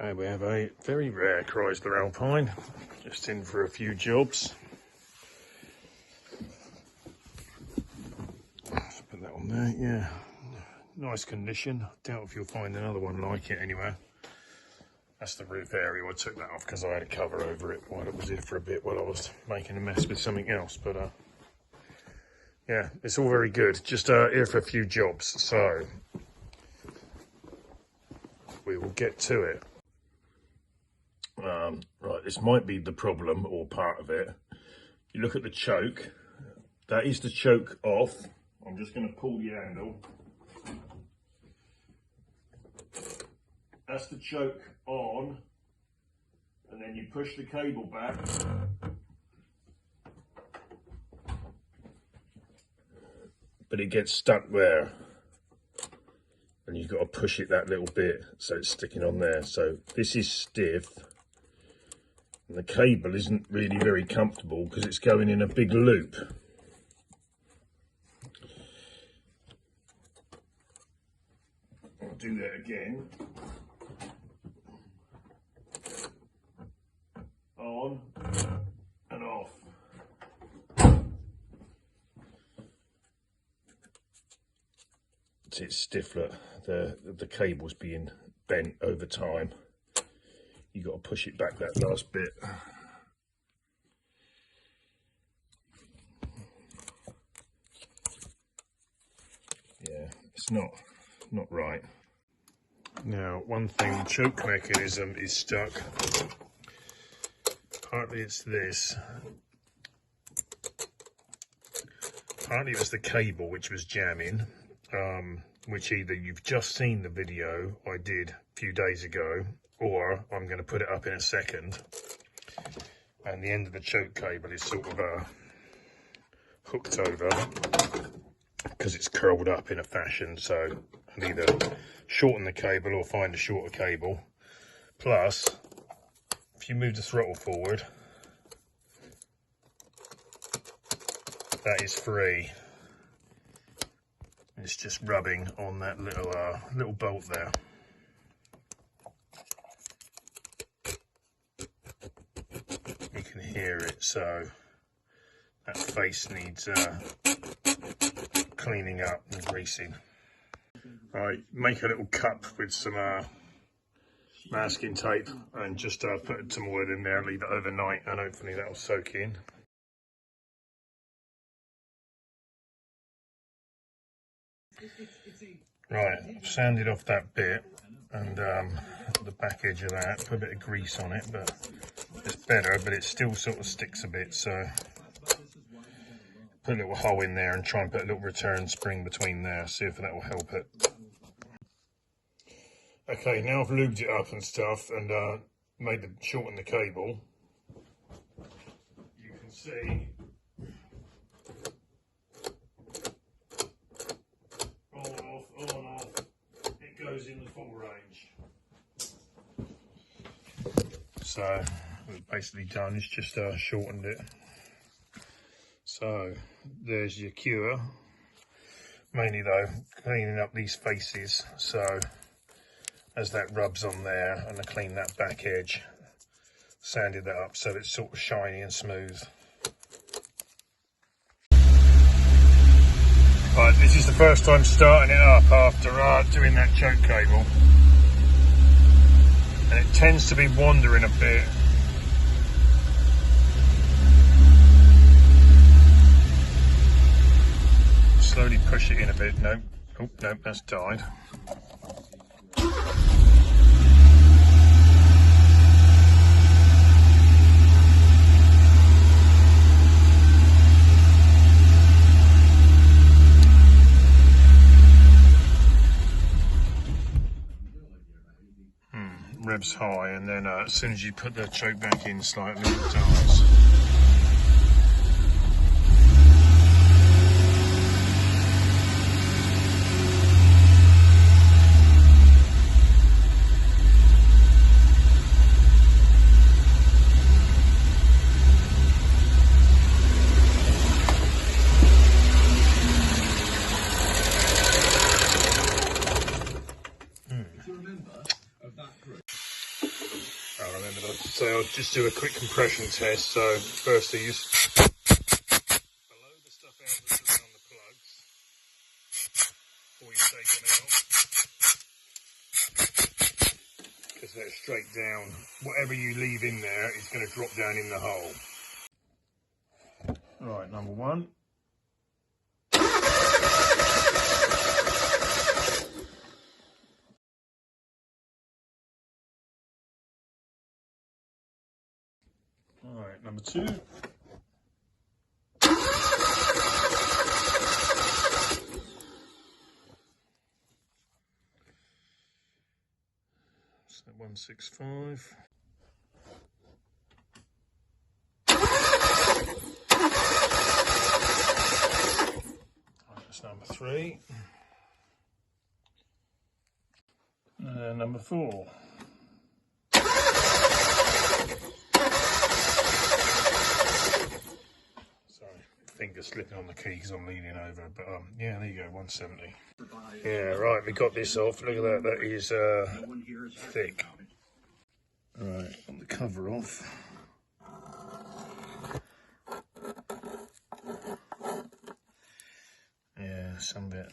Okay, we have a very rare Chrysler Alpine, just in for a few jobs. Let's put that on there, yeah. Nice condition. Doubt if you'll find another one like it anywhere. That's the roof area. I took that off because I had a cover over it while it was here for a bit while I was making a mess with something else. But yeah, it's all very good. Just here for a few jobs, so we will get to it. Right, this might be the problem or part of it. You look at the choke. That is the choke off. I'm just going to pull the handle. That's the choke on, and then you push the cable back. But it gets stuck there. And you've got to push it that little bit so it's sticking on there. So this is stiff. And the cable isn't really very comfortable because it's going in a big loop. I'll do that again. On and off. It's stiff, look. The cable's being bent over time. You got to push it back that last bit. Yeah, it's not right. Now, one thing, the choke mechanism is stuck. Partly it's this. Partly it was the cable which was jamming, which either you've just seen the video I did a few days ago, or I'm going to put it up in a second. And the end of the choke cable is sort of hooked over because it's curled up in a fashion. So I'll either shorten the cable or find a shorter cable. Plus, if you move the throttle forward, that is free. It's just rubbing on that little bolt there. You can hear it, so that face needs cleaning up and greasing. Right, make a little cup with some masking tape and just put some oil in there, leave it overnight, and hopefully that'll soak in. Right, I've sanded off that bit and the back edge of that, put a bit of grease on it, but it's better, but it still sort of sticks a bit, so put a little hole in there and try and put a little return spring between there, see if that will help it. Okay, now I've lubed it up and stuff and shortened the cable. You can see on off, it goes in the full range. So what it's basically done is just shortened it. So there's your cure. Mainly though, cleaning up these faces, so as that rubs on there, and I clean that back edge, sanded that up so it's sort of shiny and smooth. Right, this is the first time starting it up after doing that choke cable, and it tends to be wandering a bit. Slowly push it in a bit. Nope. Oh, nope, that's died. Revs high, and then as soon as you put the choke back in slightly, it dies. So I'll just do a quick compression test. So firstly, just blow the stuff out that's around the plugs before you take them out, because they're straight down. Whatever you leave in there is going to drop down in the hole. Right, number one. All right, number two. So 165. That's number three. And number four. Finger slipping on the key because I'm leaning over, but yeah, there you go, 170. Yeah, right, we got this off. Look at that, that is thick. Right, got the cover off. Yeah, some bit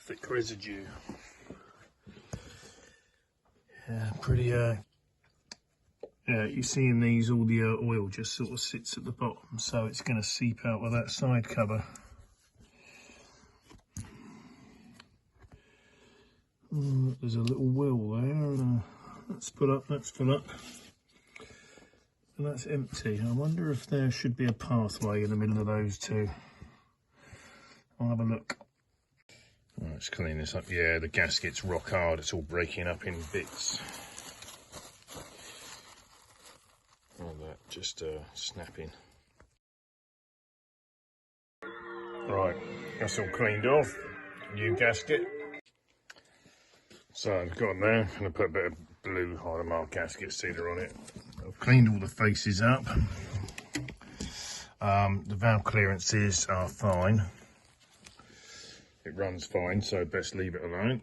thick residue. Yeah, pretty yeah, you see in these all the oil just sort of sits at the bottom, so it's going to seep out with that side cover. There's a little well there, and that's full up, that's full up, and that's empty. I wonder if there should be a pathway in the middle of those two. I'll have a look. Right, let's clean this up. Yeah, the gasket's rock hard, it's all breaking up in bits. All that just snapping. Right, that's all cleaned off. New gasket. So I've got them there. I'm going to put a bit of blue Hydermark gasket sealer on it. I've cleaned all the faces up. The valve clearances are fine. It runs fine, so best leave it alone.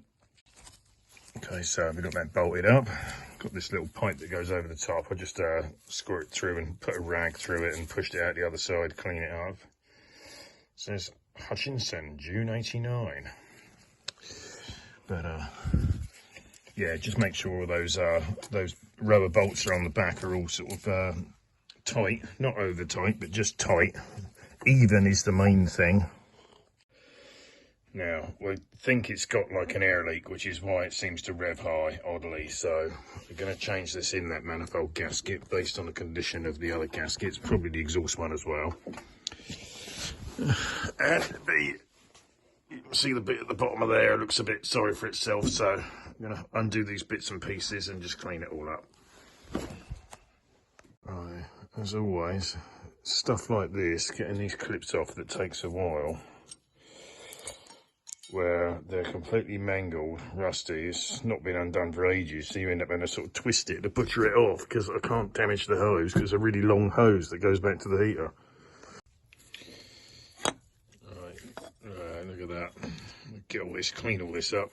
Okay, so we've got that bolted up. Got this little pipe that goes over the top. I just squirt it through and put a rag through it and pushed it out the other side, clean it up. It says Hutchinson, June 89. But yeah, just make sure those rubber bolts are on the back are all sort of tight, not over tight, but just tight. Even is the main thing. Now, we think it's got like an air leak, which is why it seems to rev high, oddly. So we're going to change this in that manifold gasket based on the condition of the other gaskets, probably the exhaust one as well. And you can see the bit at the bottom of there looks a bit sorry for itself. So I'm going to undo these bits and pieces and just clean it all up. Right, as always, stuff like this, getting these clips off that takes a while. Where they're completely mangled, rusty, it's not been undone for ages, so you end up having to sort of twist it to butcher it off, because I can't damage the hose, because it's a really long hose that goes back to the heater. Right, look at that. Get all this, clean all this up.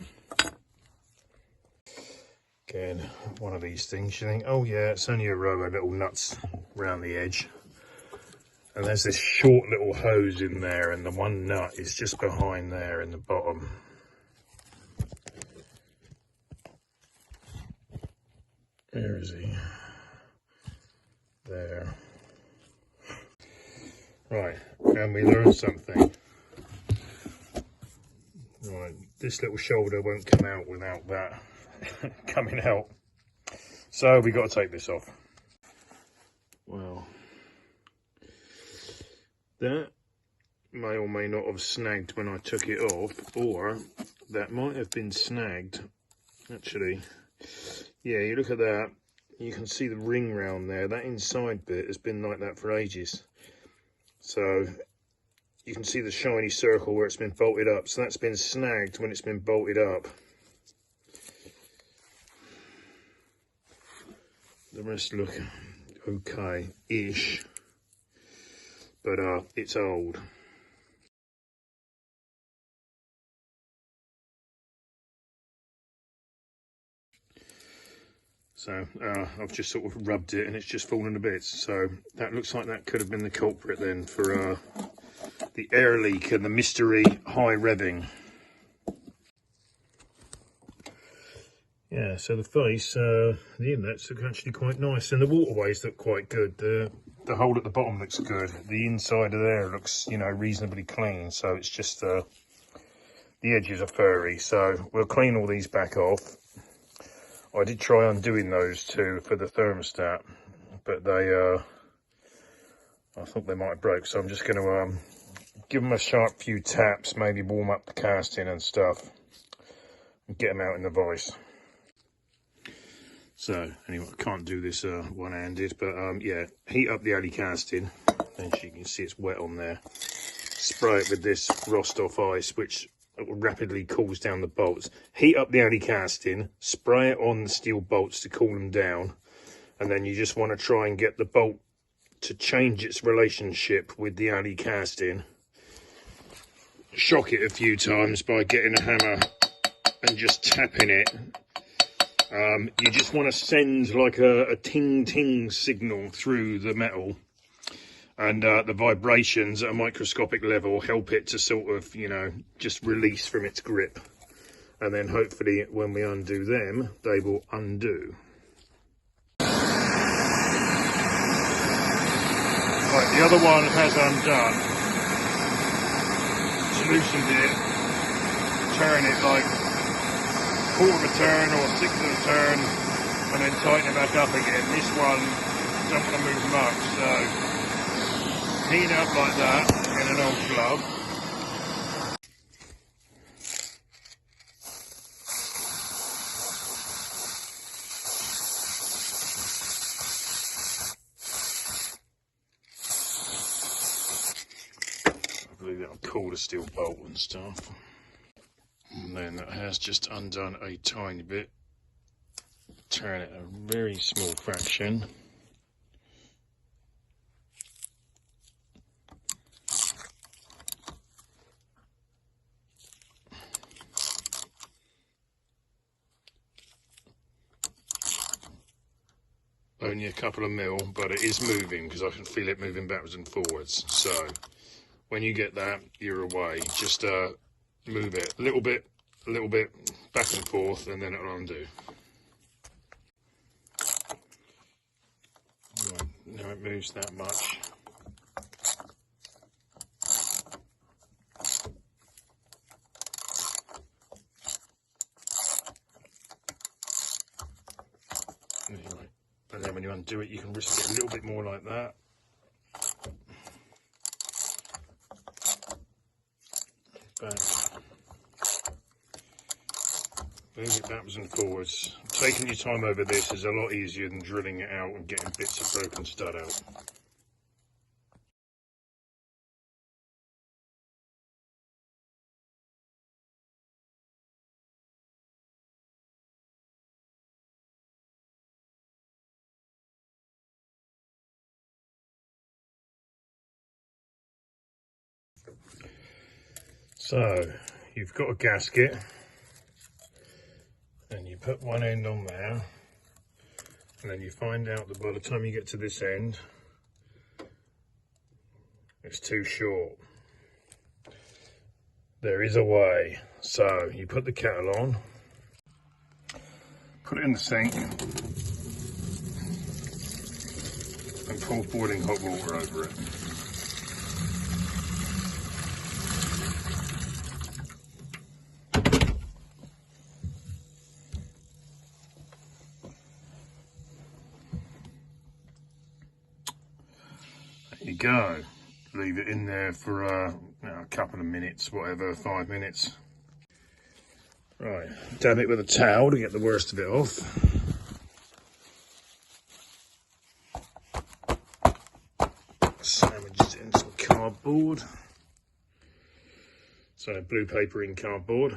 Again, one of these things, you think, oh yeah, it's only a row of little nuts around the edge. And there's this short little hose in there, and the one nut is just behind there in the bottom. Where is he? There. Right, and we learned something. Right, this little shoulder won't come out without that coming out. So we got to take this off. Well, that may or may not have snagged when I took it off, or that might have been snagged, actually. Yeah, you look at that, you can see the ring round there. That inside bit has been like that for ages. So you can see the shiny circle where it's been bolted up. So that's been snagged when it's been bolted up. The rest look okay-ish. But it's old. So I've just sort of rubbed it and it's just fallen to bits. So that looks like that could have been the culprit then for the air leak and the mystery high revving. Yeah, so the face, the inlets look actually quite nice, and the waterways look quite good. The hole at the bottom looks good. The inside of there looks, you know, reasonably clean. So it's just the edges are furry. So we'll clean all these back off. I did try undoing those two for the thermostat, but they, I thought they might have broke. So I'm just going to give them a sharp few taps, maybe warm up the casting and stuff, and get them out in the vise. So anyway, I can't do this one-handed, but yeah, heat up the alley casting, and you can see it's wet on there. Spray it with this Rostov ice, which rapidly cools down the bolts. Heat up the alley casting, spray it on the steel bolts to cool them down, and then you just want to try and get the bolt to change its relationship with the alley casting. Shock it a few times by getting a hammer and just tapping it. You just want to send like a ting-ting signal through the metal, and the vibrations at a microscopic level help it to sort of, you know, just release from its grip. And then hopefully when we undo them, they will undo. Right, the other one has undone. Loosened it, turn it like quarter of a turn or sixth of a turn, and then tighten it back up again. This one don't want to move much, so heat it up like that in an old glove. I believe that'll cool the steel bolt and stuff. And then that has just undone a tiny bit. Turn it a very small fraction. Only a couple of mil, but it is moving because I can feel it moving backwards and forwards. So when you get that, you're away. Just move it a little bit, back and forth, and then it'll undo. Right, now it moves that much. Anyway, and then when you undo it, you can risk it a little bit more like that. Back. Move it backwards and forwards. Taking your time over this is a lot easier than drilling it out and getting bits of broken stud out. So you've got a gasket, and you put one end on there, and then you find out that by the time you get to this end, it's too short. There is a way. So you put the kettle on, put it in the sink, and pour boiling hot water over it. There you go. Leave it in there for a couple of minutes, whatever, 5 minutes. Right, dab it with a towel to get the worst of it off. Sandwiches it in some cardboard. So blue paper in cardboard.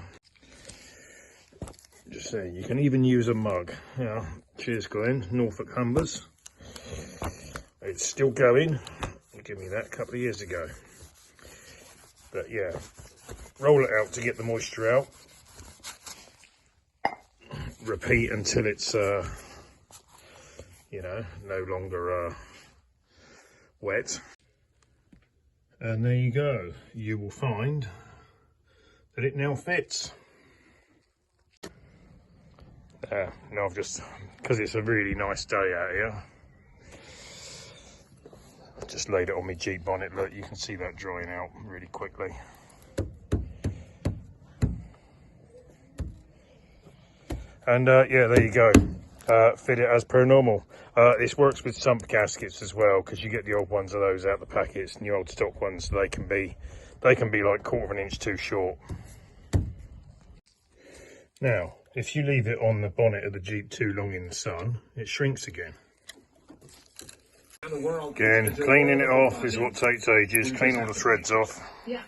Just saying, you can even use a mug. Yeah, cheers Glenn, Norfolk Humbers. It's still going. Give me that a couple of years ago. But yeah, roll it out to get the moisture out. Repeat until it's you know, no longer wet. And there you go. You will find that it now fits. Now I've just, because it's a really nice day out here, I've just laid it on my Jeep bonnet. Look, you can see that drying out really quickly. And yeah, there you go. Fit it as per normal. This works with sump gaskets as well, because you get the old ones of those out the packets, and the old stock ones, they can be like 1/4 of an inch too short. Now, if you leave it on the bonnet of the Jeep too long in the sun, it shrinks again. Again, cleaning it off is what takes ages. Clean all the threads off. Yeah.